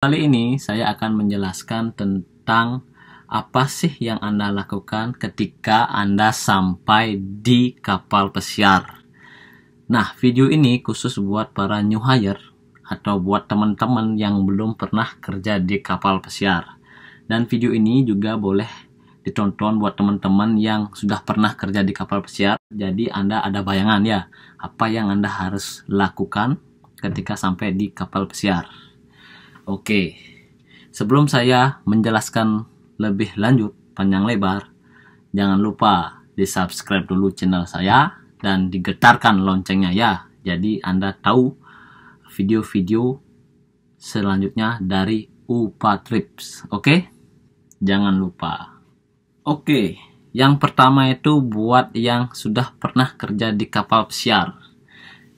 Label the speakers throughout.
Speaker 1: Kali ini saya akan menjelaskan tentang apa sih yang Anda lakukan ketika Anda sampai di kapal pesiar. Nah, video ini khusus buat para new hire atau buat teman-teman yang belum pernah kerja di kapal pesiar. Dan video ini juga boleh ditonton buat teman-teman yang sudah pernah kerja di kapal pesiar. Jadi Anda ada bayangan ya, apa yang Anda harus lakukan ketika sampai di kapal pesiar. Oke, sebelum saya menjelaskan lebih lanjut panjang lebar, jangan lupa di subscribe dulu channel saya dan digetarkan loncengnya ya. Jadi Anda tahu video-video selanjutnya dari UPA Trips. Oke, jangan lupa. Oke, yang pertama itu buat yang sudah pernah kerja di kapal pesiar.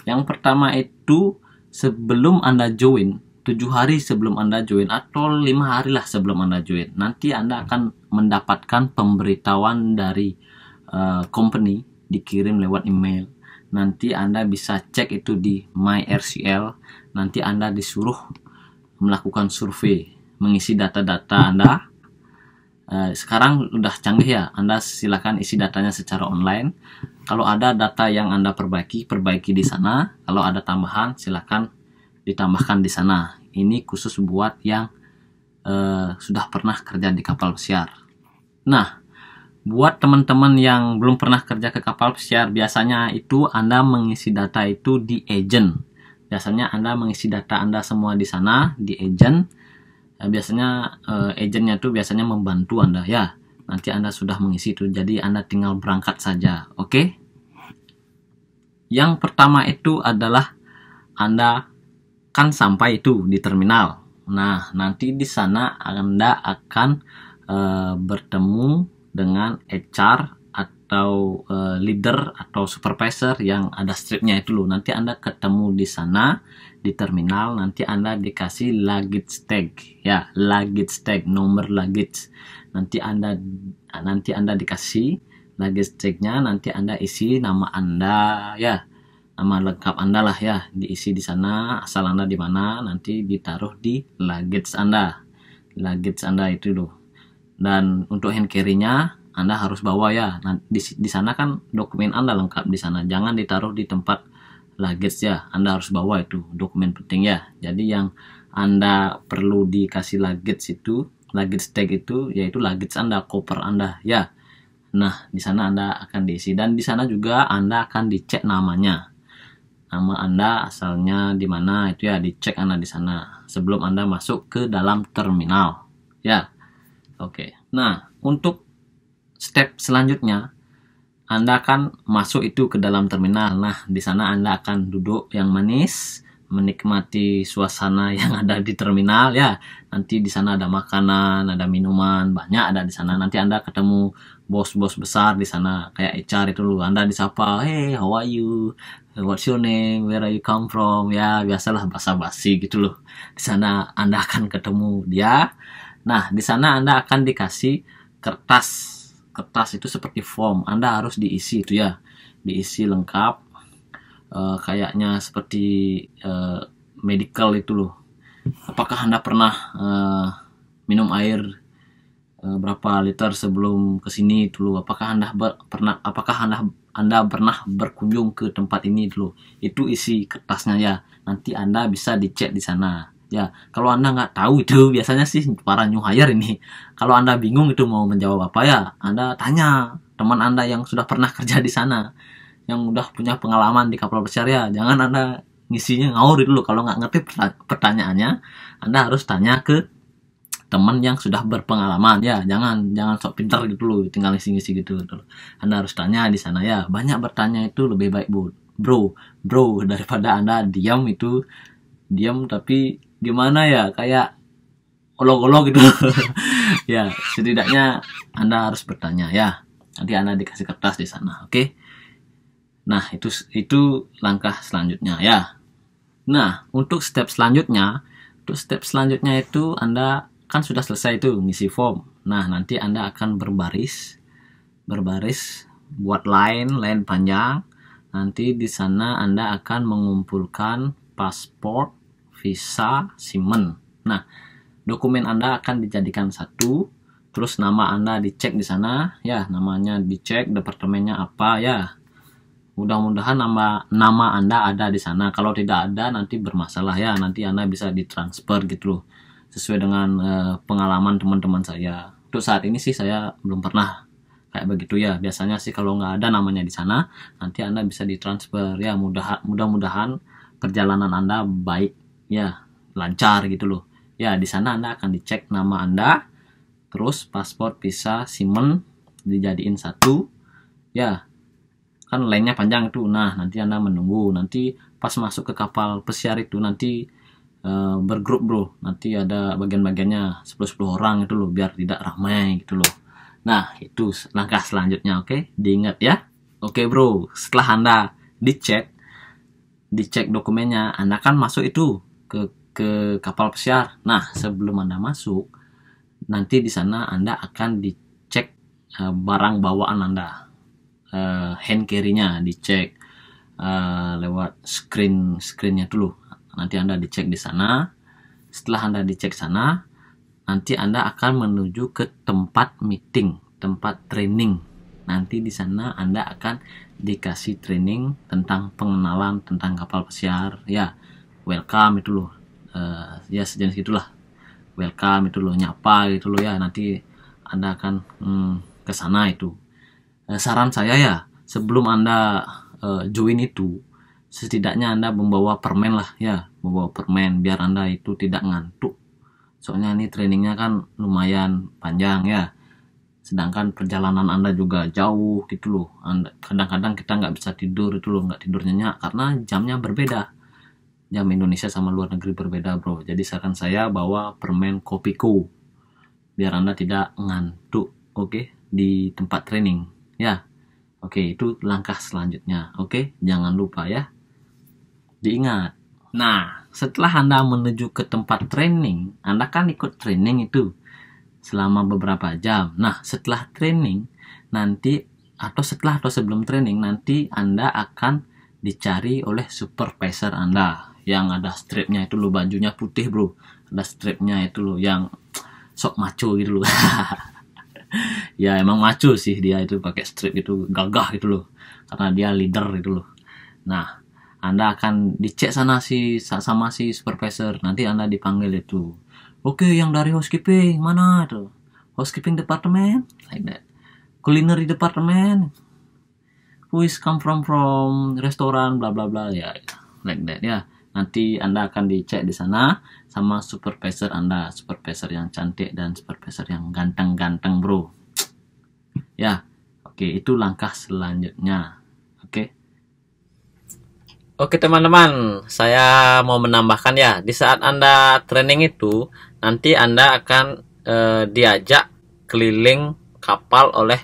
Speaker 1: Yang pertama itu sebelum Anda join, 7 hari sebelum Anda join atau 5 hari lah sebelum Anda join, nanti Anda akan mendapatkan pemberitahuan dari company, dikirim lewat email. Nanti Anda bisa cek itu di MyRCL. Nanti Anda disuruh melakukan survei, mengisi data-data Anda. Sekarang udah canggih ya, Anda silakan isi datanya secara online. Kalau ada data yang Anda perbaiki di sana. Kalau ada tambahan, silakan ditambahkan di sana. Ini khusus buat yang sudah pernah kerja di kapal pesiar. Nah, buat teman-teman yang belum pernah kerja ke kapal pesiar, biasanya itu Anda mengisi data itu di agent. Biasanya Anda mengisi data Anda semua di sana di agent. Biasanya agentnya itu biasanya membantu Anda ya. Nanti Anda sudah mengisi itu, jadi Anda tinggal berangkat saja. Oke? Yang pertama itu adalah Anda kan sampai itu di terminal. Nah, nanti di sana Anda akan bertemu dengan HR atau leader atau supervisor yang ada stripnya itu loh. Nanti Anda ketemu di sana di terminal. Nanti Anda dikasih luggage tag ya, luggage tag, nomor luggage. Nanti Anda dikasih luggage tagnya. Nanti Anda isi nama Anda ya, nama lengkap Anda lah ya, diisi di sana, asal Anda di mana, nanti ditaruh di luggage Anda itu loh. Dan untuk hand carry-nya Anda harus bawa ya. Nah, di sana kan dokumen Anda lengkap di sana, jangan ditaruh di tempat luggage ya. Anda harus bawa itu dokumen penting ya. Jadi yang Anda perlu dikasih luggage itu, luggage tag itu, yaitu luggage Anda, koper Anda ya. Nah, di sana Anda akan diisi, dan di sana juga Anda akan dicek namanya. Nama Anda asalnya di mana itu ya, dicek Anda di sana sebelum Anda masuk ke dalam terminal ya. Oke. Nah, untuk step selanjutnya Anda akan masuk itu ke dalam terminal. Nah, di sana Anda akan duduk yang manis, menikmati suasana yang ada di terminal ya. Nanti di sana ada makanan, ada minuman, banyak ada di sana. Nanti Anda ketemu bos-bos besar di sana kayak HR itu loh. Anda disapa, "Hey, how are you? What's your name? Where are you come from?" Ya, biasalah basa-basi gitu loh. Di sana Anda akan ketemu dia. Nah, di sana Anda akan dikasih kertas. Kertas itu seperti form. Anda harus diisi itu ya. Diisi lengkap. Kayaknya seperti medical itu loh. Apakah Anda pernah minum air berapa liter sebelum kesini itu loh? Apakah Anda pernah berkunjung ke tempat ini dulu? Itu isi kertasnya ya. Nanti Anda bisa dicek di sana ya. Kalau Anda nggak tahu itu, biasanya sih para new hire ini, kalau Anda bingung itu mau menjawab apa ya, Anda tanya teman Anda yang sudah pernah kerja di sana, yang udah punya pengalaman di kapal pesiar ya. Jangan Anda ngisinya ngawur itu loh. Kalau nggak ngerti pertanyaannya, Anda harus tanya ke teman yang sudah berpengalaman ya. Jangan sok pintar gitu loh, tinggal ngisi-ngisi gitu loh. Anda harus tanya di sana ya. Banyak bertanya itu lebih baik bro daripada Anda diam tapi gimana ya, kayak olok-olok gitu. Ya, setidaknya Anda harus bertanya ya. Nanti Anda dikasih kertas di sana. Oke. Nah, itu langkah selanjutnya ya. Nah, untuk step selanjutnya itu Anda kan sudah selesai itu ngisi form. Nah, nanti Anda akan berbaris buat line panjang. Nanti di sana Anda akan mengumpulkan paspor, visa, SIM. Nah, dokumen Anda akan dijadikan satu, terus nama Anda dicek di sana, ya, namanya dicek, departemennya apa, ya. Mudah-mudahan nama Anda ada di sana. Kalau tidak ada nanti bermasalah, ya. Nanti Anda bisa ditransfer gitu loh. Sesuai dengan pengalaman teman-teman saya. Untuk saat ini sih saya belum pernah kayak begitu, ya. Biasanya sih kalau nggak ada namanya di sana, nanti Anda bisa ditransfer, ya. Mudah-mudahan perjalanan Anda baik, ya, lancar gitu loh. Ya, di sana Anda akan dicek nama Anda, terus paspor, visa, simen dijadiin satu, ya. Kan lainnya panjang itu. Nah, nanti Anda menunggu. Nanti pas masuk ke kapal pesiar itu nanti bergrup, bro. Nanti ada bagian-bagiannya 10-10 orang itu loh, biar tidak ramai gitu loh. Nah, itu langkah selanjutnya, oke? Diingat ya. Oke, bro. Setelah Anda dicek dokumennya, Anda kan masuk itu ke kapal pesiar. Nah, sebelum Anda masuk, nanti di sana Anda akan dicek barang bawaan Anda. Hand carry-nya dicek lewat screennya dulu. Nanti Anda dicek di sana. Setelah Anda dicek sana, nanti Anda akan menuju ke tempat meeting, tempat training. Nanti di sana Anda akan dikasih training tentang pengenalan tentang kapal pesiar, ya. Welcome itu loh, ya sejenis gitulah. Welcome itu loh, nyapa gitu loh, ya. Nanti Anda akan ke sana itu. Saran saya, ya, sebelum Anda join itu, setidaknya Anda membawa permen lah, ya, membawa permen biar Anda itu tidak ngantuk. Soalnya ini trainingnya kan lumayan panjang, ya. Sedangkan perjalanan Anda juga jauh gitu loh. Kadang-kadang kita nggak bisa tidur itu loh, nggak tidur nyenyak karena jamnya berbeda. Jam Indonesia sama luar negeri berbeda, bro. Jadi saran saya bawa permen Kopiko biar Anda tidak ngantuk, oke, di tempat training. Ya, oke, itu langkah selanjutnya. Oke, jangan lupa ya. Diingat. Nah, setelah Anda menuju ke tempat training, Anda kan ikut training itu selama beberapa jam. Nah, setelah training nanti atau sebelum training nanti Anda akan dicari oleh supervisor Anda yang ada stripnya itu loh, bajunya putih, bro. Ada stripnya itu loh yang sok maco gitu loh. Ya emang maco sih dia itu, pakai strip itu gagah gitu loh, karena dia leader gitu loh. Nah, Anda akan dicek sana sama si supervisor. Nanti Anda dipanggil itu. Oke, yang dari housekeeping mana tuh? Housekeeping department, like that. Culinary department, who is come from restoran, bla bla bla, ya, like that, ya. Nanti Anda akan dicek di sana sama supervisor Anda, supervisor yang cantik dan supervisor yang ganteng-ganteng, bro. Ya, oke, itu langkah selanjutnya. Oke teman-teman, saya mau menambahkan, ya, di saat Anda training itu nanti Anda akan diajak keliling kapal oleh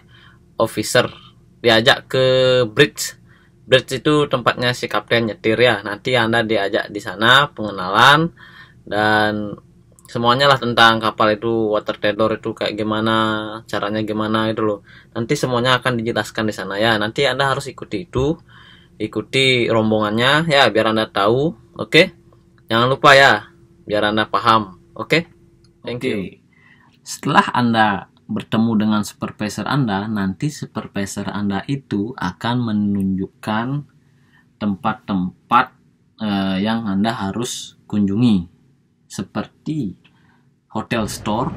Speaker 1: officer, diajak ke bridge. Bridge itu tempatnya si kapten nyetir, ya. Nanti Anda diajak di sana pengenalan dan semuanya lah tentang kapal itu, water tender itu kayak gimana, caranya gimana itu loh. Nanti semuanya akan dijelaskan di sana, ya. Nanti Anda harus ikuti itu. Ikuti rombongannya, ya, biar Anda tahu. Oke. Jangan lupa, ya, biar Anda paham. Oke. Thank you. Setelah Anda bertemu dengan supervisor Anda, nanti supervisor Anda itu akan menunjukkan tempat-tempat yang Anda harus kunjungi, seperti hotel store,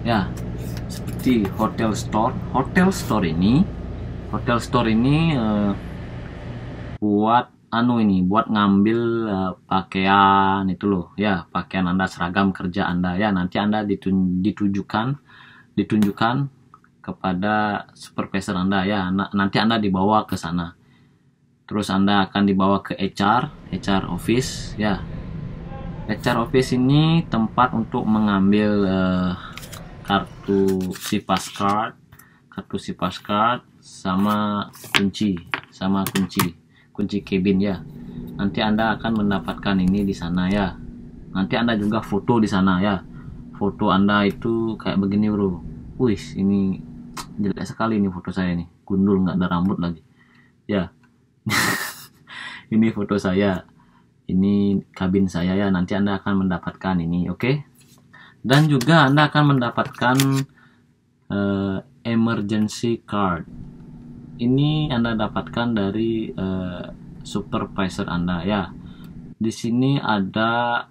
Speaker 1: ya, seperti hotel store. Hotel store ini buat buat ngambil pakaian itu loh, ya, pakaian Anda, seragam kerja Anda, ya. Nanti Anda ditunjukkan kepada supervisor Anda, ya. Nanti Anda dibawa ke sana. Terus Anda akan dibawa ke HR office, ya. HR office ini tempat untuk mengambil kartu SIPAS card sama kunci cabin, ya. Nanti Anda akan mendapatkan ini di sana, ya. Nanti Anda juga foto di sana, ya. Foto Anda itu kayak begini, bro. Wih, ini jelek sekali ini foto saya nih, gundul, nggak ada rambut lagi, ya. Ini foto saya, ini kabin saya, ya. Nanti Anda akan mendapatkan ini, oke. Dan juga Anda akan mendapatkan emergency card. Ini Anda dapatkan dari supervisor Anda ya. Di sini ada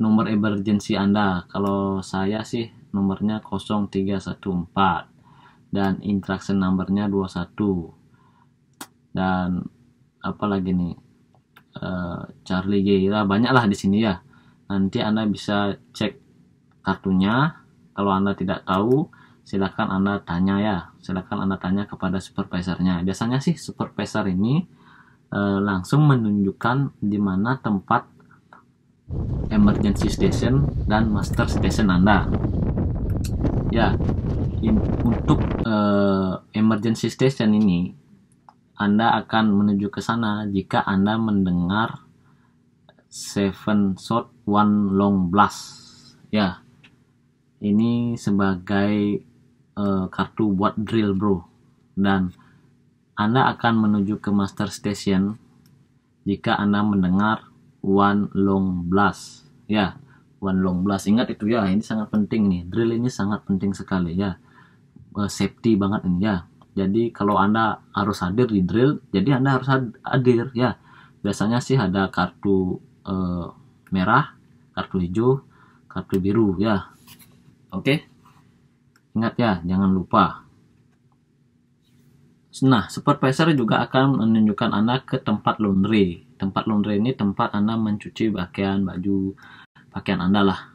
Speaker 1: nomor emergency Anda. Kalau saya sih nomornya 0314 dan instruction numbernya 21. Dan apa lagi nih, Charlie Gira, banyaklah di sini ya. Nanti Anda bisa cek kartunya. Kalau Anda tidak tahu, silakan Anda tanya ya. Silakan Anda tanya kepada supervisornya. Biasanya sih supervisor ini langsung menunjukkan di mana tempat emergency station dan master station Anda. Ya, untuk emergency station ini Anda akan menuju ke sana jika Anda mendengar 7 shot 1 long blast. Ya, ini sebagai kartu buat drill bro. Dan Anda akan menuju ke master station jika Anda mendengar 1 long blast. Ya, 1 long blast. Ingat itu ya, ini sangat penting nih. Drill ini sangat penting sekali ya. Safety banget ini ya. Jadi kalau Anda harus hadir di drill, jadi Anda harus hadir ya. Biasanya sih ada kartu merah, kartu hijau, kartu biru ya. Oke. Ingat ya, jangan lupa. Nah, supervisor juga akan menunjukkan Anda ke tempat laundry. Tempat laundry ini tempat Anda mencuci pakaian, baju, pakaian Anda lah.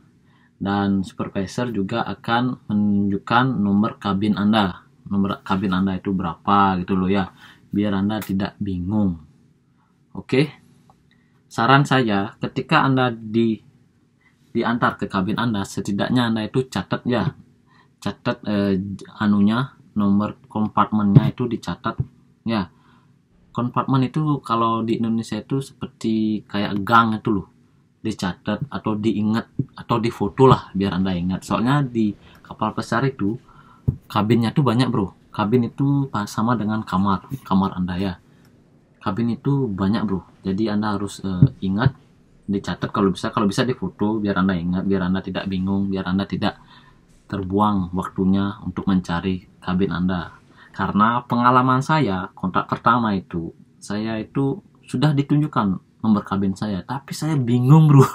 Speaker 1: Dan supervisor juga akan menunjukkan nomor kabin Anda. Nomor kabin Anda itu berapa gitu loh ya, biar Anda tidak bingung. Oke. Saran saya, ketika Anda diantar ke kabin Anda, setidaknya Anda itu catat ya. Catat nomor kompartemennya itu dicatat ya. Kompartemen itu kalau di Indonesia itu seperti kayak gang itu loh. Dicatat atau diingat atau difoto lah biar Anda ingat. Soalnya di kapal pesiar itu kabinnya tuh banyak bro. Kabin itu sama dengan kamar Anda ya. Kabin itu banyak bro. Jadi Anda harus ingat, dicatat kalau bisa difoto biar Anda ingat, biar Anda tidak bingung, biar Anda tidak terbuang waktunya untuk mencari kabin Anda. Karena pengalaman saya, kontrak pertama itu, saya itu sudah ditunjukkan nomor kabin saya, tapi saya bingung bro.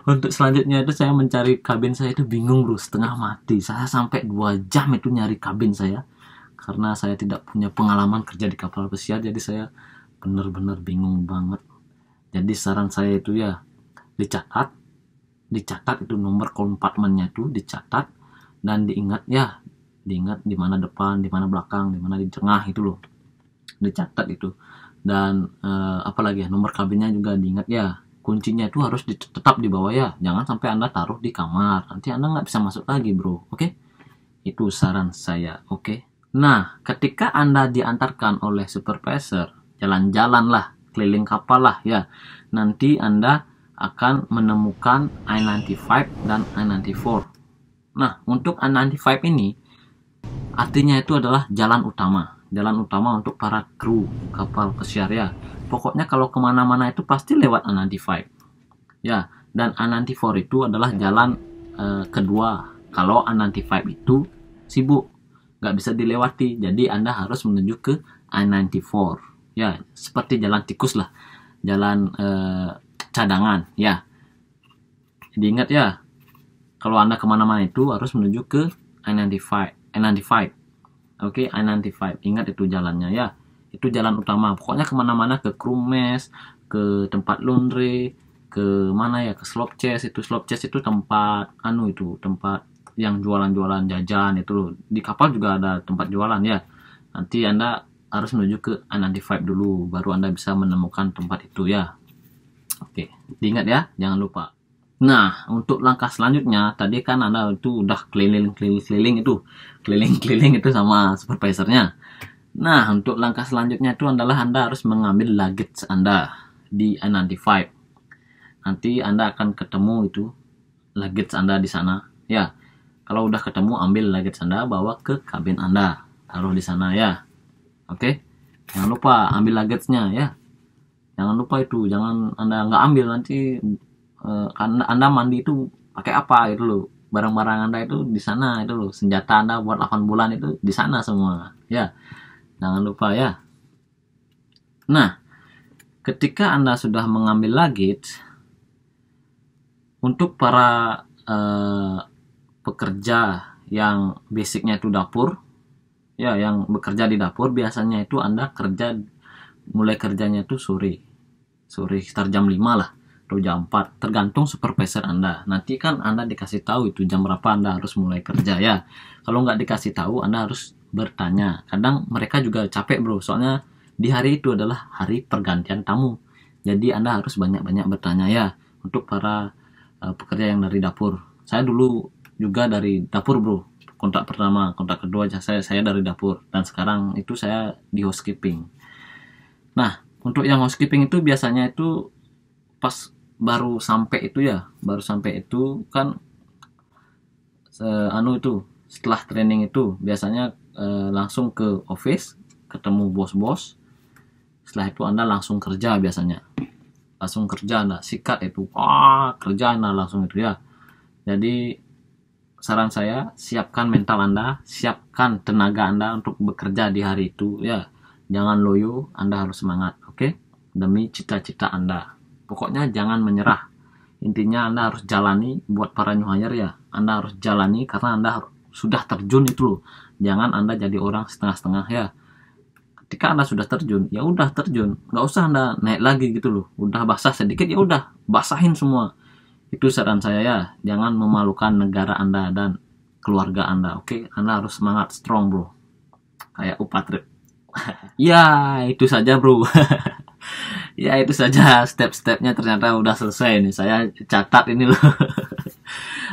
Speaker 1: Untuk selanjutnya itu saya mencari kabin saya itu bingung bro, setengah mati. Saya sampai 2 jam itu nyari kabin saya, karena saya tidak punya pengalaman kerja di kapal pesiar, jadi saya benar-benar bingung banget. Jadi saran saya itu ya, dicatat itu nomor kompartemennya itu dicatat dan diingat ya, diingat di mana depan, di mana belakang, di mana di tengah itu loh, dicatat itu. Dan apalagi ya, nomor kabinnya juga diingat ya. Kuncinya itu harus tetap di bawah ya, jangan sampai Anda taruh di kamar, nanti Anda nggak bisa masuk lagi bro. Oke, itu saran saya. Oke. Nah, ketika Anda diantarkan oleh supervisor, jalan-jalan lah, keliling kapal lah ya, nanti Anda akan menemukan I-95 dan I-94. Nah, untuk I-95 ini artinya itu adalah jalan utama untuk para kru kapal pesiar ya. Pokoknya kalau kemana-mana itu pasti lewat I-95 ya. Dan I-94 itu adalah jalan kedua kalau I-95 itu sibuk, nggak bisa dilewati. Jadi Anda harus menuju ke I-94 ya, seperti jalan tikus lah, jalan cadangan ya. Jadi ingat ya, kalau Anda kemana-mana itu harus menuju ke I-95. Oke, I-95, ingat itu jalannya ya. Itu jalan utama. Pokoknya kemana-mana, ke crew mess, ke tempat laundry, ke mana ya, ke slop chest. Itu slop chest itu tempat tempat yang jualan-jualan jajan itu loh. Di kapal juga ada tempat jualan ya. Nanti Anda harus menuju ke I-95 dulu, baru Anda bisa menemukan tempat itu ya. Oke, diingat ya, jangan lupa. Nah, untuk langkah selanjutnya, tadi kan Anda itu udah keliling-keliling itu sama supervisornya. Nah, untuk langkah selanjutnya itu adalah Anda harus mengambil luggage Anda di I-95. Nanti Anda akan ketemu itu luggage Anda di sana. Ya, kalau udah ketemu, ambil luggage Anda, bawa ke kabin Anda, taruh di sana ya. Oke, jangan lupa ambil luggage-nya ya. Jangan lupa itu, jangan Anda nggak ambil, nanti Anda mandi itu pakai apa gitu loh. Barang-barang Anda itu di sana itu loh. Senjata Anda buat 8 bulan itu di sana semua. Ya, jangan lupa ya. Nah, ketika Anda sudah mengambil luggage, untuk para pekerja yang basicnya itu dapur, ya yang bekerja di dapur, biasanya itu Anda mulai kerjanya itu sore sekitar jam 5 lah atau jam 4, tergantung supervisor Anda. Nanti kan Anda dikasih tahu itu jam berapa Anda harus mulai kerja ya. Kalau nggak dikasih tahu, Anda harus bertanya. Kadang mereka juga capek bro, soalnya di hari itu adalah hari pergantian tamu. Jadi Anda harus banyak-banyak bertanya ya untuk para pekerja yang dari dapur. Saya dulu juga dari dapur bro. Kontrak pertama, kontrak kedua saya dari dapur, dan sekarang itu saya di housekeeping. Nah, untuk yang housekeeping itu biasanya itu pas baru sampai itu kan itu setelah training itu biasanya langsung ke office, ketemu bos-bos. Setelah itu Anda langsung kerja, biasanya langsung kerja Anda sikat itu kerja Anda langsung itu ya. Jadi saran saya, siapkan mental Anda, siapkan tenaga Anda untuk bekerja di hari itu ya. Jangan loyo, Anda harus semangat, oke? Demi cita-cita Anda. Pokoknya jangan menyerah. Intinya Anda harus jalani. Buat para new hire ya, Anda harus jalani karena Anda sudah terjun itu loh. Jangan Anda jadi orang setengah-setengah ya. Ketika Anda sudah terjun, ya udah terjun. Nggak usah Anda naik lagi gitu loh. Udah basah sedikit, ya udah basahin semua. Itu saran saya ya. Jangan memalukan negara Anda dan keluarga Anda, oke? Anda harus semangat, strong bro. Kayak Upatrik. Ya, itu saja bro. Ya, itu saja step-stepnya, ternyata udah selesai nih. Saya catat ini loh.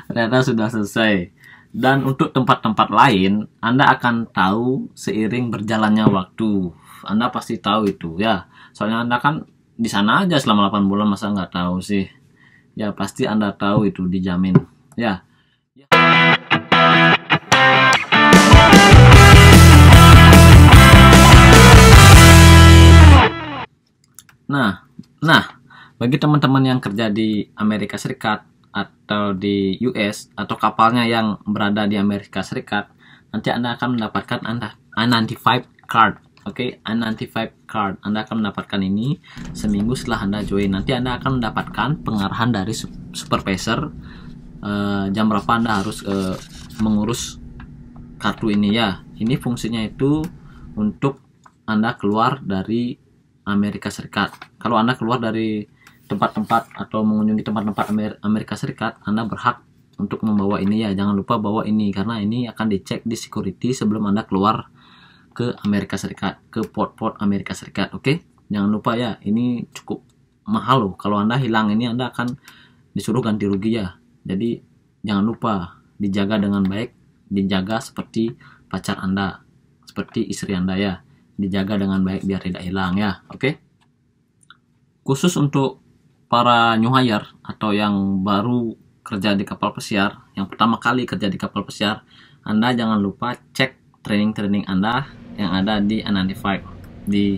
Speaker 1: Ternyata sudah selesai. Dan untuk tempat-tempat lain, Anda akan tahu seiring berjalannya waktu. Anda pasti tahu itu ya. Soalnya Anda kan di sana aja selama 8 bulan, masa nggak tahu sih? Ya, pasti Anda tahu itu, dijamin. Ya. Nah, bagi teman-teman yang kerja di Amerika Serikat atau di US atau kapalnya yang berada di Amerika Serikat, nanti Anda akan mendapatkan I-95 card. Oke, I-95 card. Anda akan mendapatkan ini seminggu setelah Anda join. Nanti Anda akan mendapatkan pengarahan dari supervisor jam berapa Anda harus mengurus kartu ini ya. Ini fungsinya itu untuk Anda keluar dari Amerika Serikat. Kalau Anda keluar dari tempat-tempat atau mengunjungi tempat-tempat Amerika Serikat, Anda berhak untuk membawa ini ya. Jangan lupa bawa ini, karena ini akan dicek di security sebelum Anda keluar ke Amerika Serikat, ke port-port Amerika Serikat. Oke? Jangan lupa ya, ini cukup mahal loh. Kalau Anda hilang ini, Anda akan disuruh ganti rugi ya. Jadi jangan lupa dijaga dengan baik, dijaga seperti pacar Anda, seperti istri Anda ya. Dijaga dengan baik biar tidak hilang ya, oke? Khusus untuk para new hire atau yang baru kerja di kapal pesiar, yang pertama kali kerja di kapal pesiar, Anda jangan lupa cek training Anda yang ada di I-95 di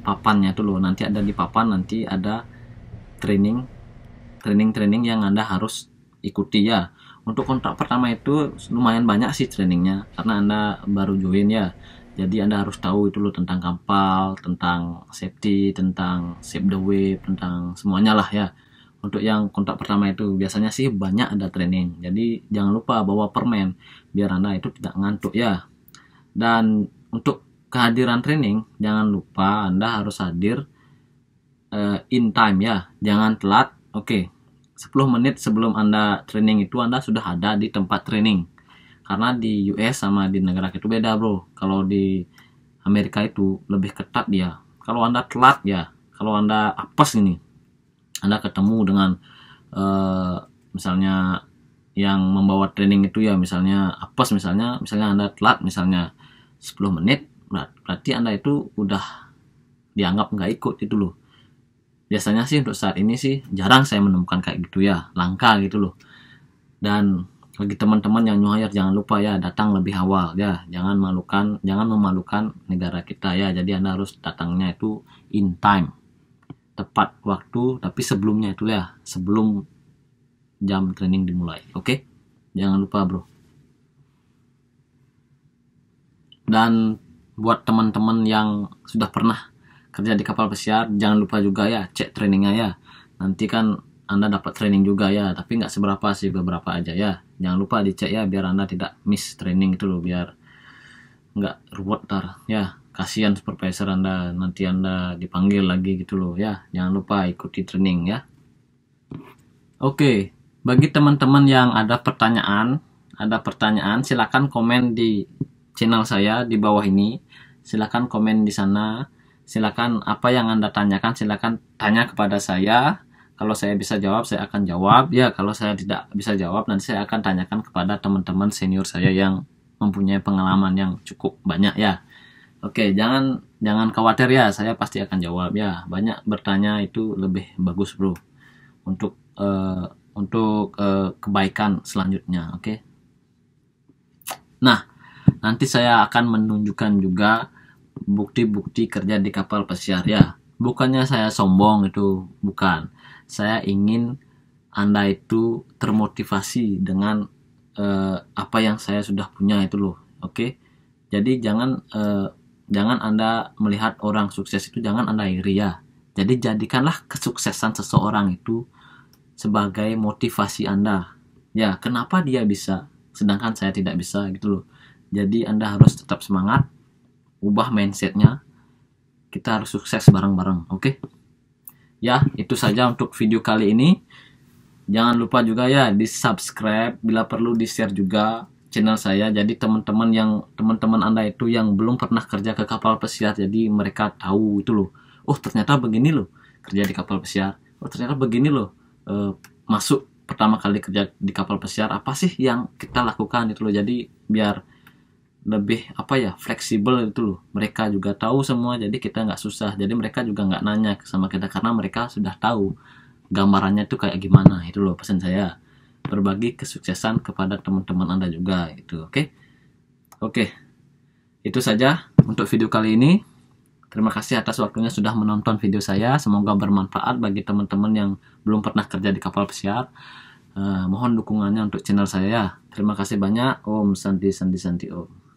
Speaker 1: papannya tuh loh. Nanti ada di papan, nanti ada training yang Anda harus ikuti ya. Untuk kontrak pertama itu lumayan banyak sih trainingnya, karena Anda baru join ya. Jadi Anda harus tahu itu loh tentang kapal, tentang safety, tentang save the wave, tentang semuanya lah ya. Untuk yang kontrak pertama itu biasanya sih banyak ada training. Jadi jangan lupa bawa permen biar Anda itu tidak ngantuk ya. Dan untuk kehadiran training, jangan lupa Anda harus hadir in time ya. Jangan telat. Oke. 10 menit sebelum Anda training itu Anda sudah ada di tempat training. Karena di US sama di negara itu beda bro. Kalau di Amerika itu lebih ketat dia. Kalau Anda telat ya, kalau Anda apes ini, Anda ketemu dengan misalnya yang membawa training itu ya, misalnya apes, misalnya Anda telat misalnya 10 menit, berarti Anda itu udah dianggap nggak ikut itu loh. Biasanya sih untuk saat ini sih jarang saya menemukan kayak gitu ya, langka gitu loh. Dan bagi teman-teman yang new hire, jangan lupa ya datang lebih awal ya. Jangan memalukan negara kita ya. Jadi Anda harus datangnya itu in time, tepat waktu, tapi sebelumnya itu ya, sebelum jam training dimulai. Oke? Jangan lupa, bro. Dan buat teman-teman yang sudah pernah kerja di kapal pesiar, jangan lupa juga ya cek trainingnya ya. Nanti kan Anda dapat training juga ya, tapi nggak seberapa sih, beberapa aja ya. Jangan lupa dicek ya, biar Anda tidak miss training itu loh, biar nggak ruwet ntar ya. Kasihan supervisor Anda, nanti Anda dipanggil lagi gitu loh ya. Jangan lupa ikuti training ya. Oke, bagi teman-teman yang ada pertanyaan silakan komen di channel saya di bawah ini. Silakan komen di sana. Silakan apa yang Anda tanyakan silakan tanya kepada saya. Kalau saya bisa jawab saya akan jawab ya. Kalau saya tidak bisa jawab nanti saya akan tanyakan kepada teman-teman senior saya yang mempunyai pengalaman yang cukup banyak ya. Oke, jangan khawatir ya, saya pasti akan jawab ya. Banyak bertanya itu lebih bagus, bro, untuk kebaikan selanjutnya. Oke. Nah, nanti saya akan menunjukkan juga bukti-bukti kerja di kapal pesiar ya. Bukannya saya sombong, itu bukan. Saya ingin Anda itu termotivasi dengan apa yang saya sudah punya itu loh. Oke. Jadi jangan Anda melihat orang sukses itu, jangan Anda iri ya. Jadi jadikanlah kesuksesan seseorang itu sebagai motivasi Anda. Ya, kenapa dia bisa sedangkan saya tidak bisa gitu loh. Jadi Anda harus tetap semangat, ubah mindsetnya. Kita harus sukses bareng-bareng, oke? Ya, itu saja untuk video kali ini. Jangan lupa juga ya di subscribe, bila perlu di share juga channel saya. Jadi teman-teman Anda itu yang belum pernah kerja ke kapal pesiar, jadi mereka tahu itu loh. Oh, ternyata begini loh kerja di kapal pesiar. Oh, ternyata begini loh masuk pertama kali kerja di kapal pesiar, apa sih yang kita lakukan itu loh. Jadi biar lebih fleksibel itu loh. Mereka juga tahu semua, jadi kita nggak susah. Jadi mereka juga nggak nanya sama kita karena mereka sudah tahu gambarannya itu kayak gimana. Itu loh pesan saya, berbagi kesuksesan kepada teman-teman Anda juga itu. Oke, itu saja untuk video kali ini. Terima kasih atas waktunya sudah menonton video saya. Semoga bermanfaat bagi teman-teman yang belum pernah kerja di kapal pesiar. Mohon dukungannya untuk channel saya. Terima kasih banyak. Om Santi Santi Santi Om.